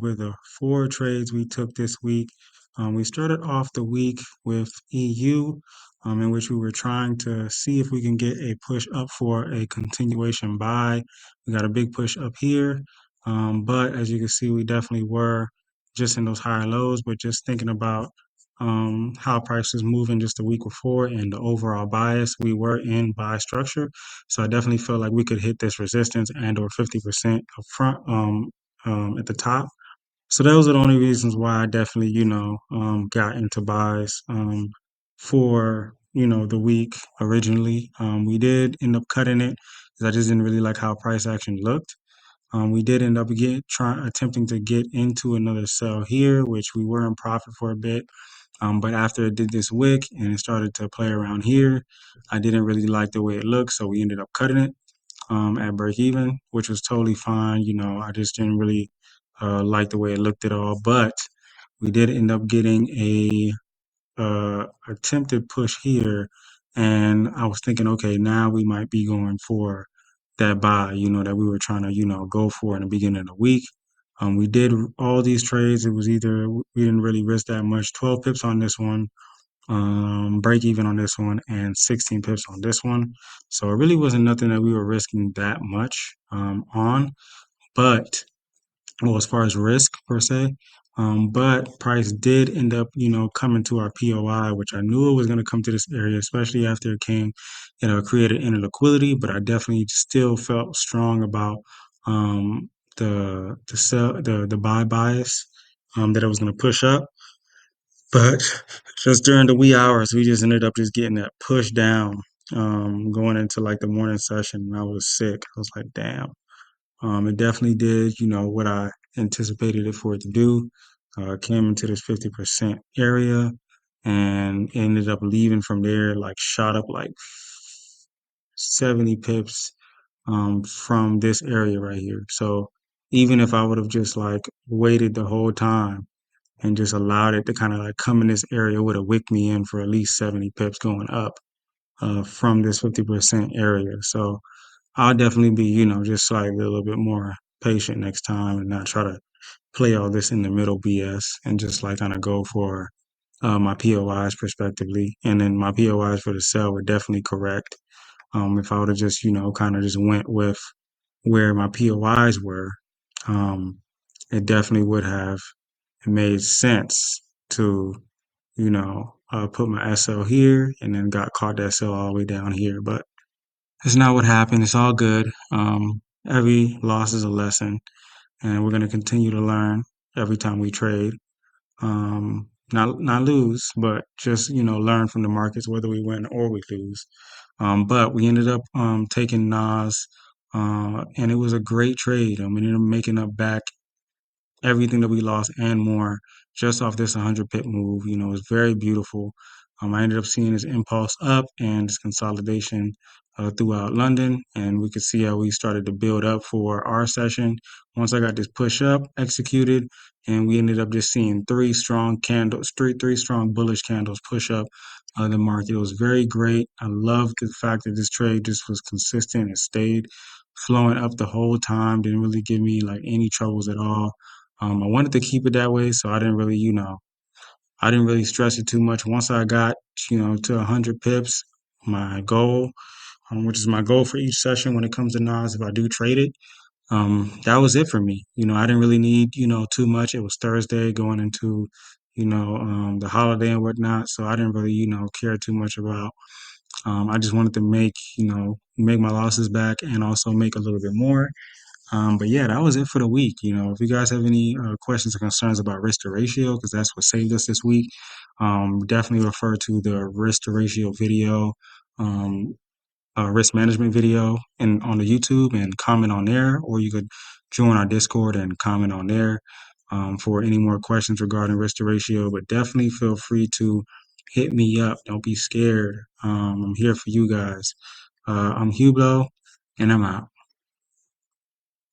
with the 4 trades we took this week. We started off the week with EU, in which we were trying to see if we can get a push up for a continuation buy. We got a big push up here, but as you can see, we definitely were just in those higher lows. But just thinking about how price was moving just a week before and the overall bias, we were in buy structure. So I definitely felt like we could hit this resistance and or 50% up front at the top. So those are the only reasons why I definitely, got into buys for, the week originally. We did end up cutting it because I just didn't really like how price action looked. We did end up attempting to get into another sell here, which we were in profit for a bit. But after it did this wick and it started to play around here, I didn't really like the way it looked, so we ended up cutting it at break even, which was totally fine. I just didn't really like the way it looked at all. But we did end up getting a attempted push here, and I was thinking, okay, now we might be going for that buy, that we were trying to, go for in the beginning of the week. We did all these trades. It was either we didn't really risk that much. 12 pips on this one, break even on this one, and 16 pips on this one. So it really wasn't nothing that we were risking that much on. But well, as far as risk per se. But price did end up, coming to our POI, which I knew it was going to come to this area, especially after it came, created inner liquidity. But I definitely still felt strong about the sell the buy bias that it was going to push up. But just during the wee hours, we just ended up just getting that push down, going into like the morning session. And I was sick. I was like, damn. It definitely did, what I anticipated it for it to do. Came into this 50% area and ended up leaving from there, like shot up like 70 pips from this area right here. So even if I would have just like waited the whole time and just allowed it to kind of like come in this area, would have wicked me in for at least 70 pips going up from this 50% area. So I'll definitely be, just like a little bit more patient next time and not try to play all this in the middle BS and just like kind of go for my POIs prospectively. And then my POIs for the sell were definitely correct. If I would have just, kind of just went with where my POIs were, um, it definitely would have made sense to, put my SL here and then got caught that SL all the way down here. But it's not what happened. It's all good. Every loss is a lesson, and we're going to continue to learn every time we trade. Not lose, but just learn from the markets whether we win or we lose. But we ended up taking Nas, and it was a great trade. We ended up making up back everything that we lost and more just off this 100 pip move. It was very beautiful. I ended up seeing this impulse up and this consolidation throughout London, and we could see how we started to build up for our session. Once I got this push up executed, and we ended up just seeing three strong bullish candles push up the market. It was very great. I love the fact that this trade just was consistent and stayed flowing up the whole time. Didn't really give me like any troubles at all. I wanted to keep it that way, so I didn't really stress it too much. Once I got, to 100 pips, my goal, which is my goal for each session when it comes to Nas, if I do trade it, that was it for me. I didn't really need, too much. It was Thursday going into, the holiday and whatnot, so I didn't really, care too much about. I just wanted to make my losses back and also make a little bit more. But yeah, that was it for the week. If you guys have any questions or concerns about risk to ratio, because that's what saved us this week, definitely refer to the risk to ratio video, um, risk management video, and on the YouTube and comment on there, or you could join our Discord and comment on there for any more questions regarding risk to ratio. But definitely feel free to hit me up. Don't be scared. I'm here for you guys. I'm Hugo, and I'm out.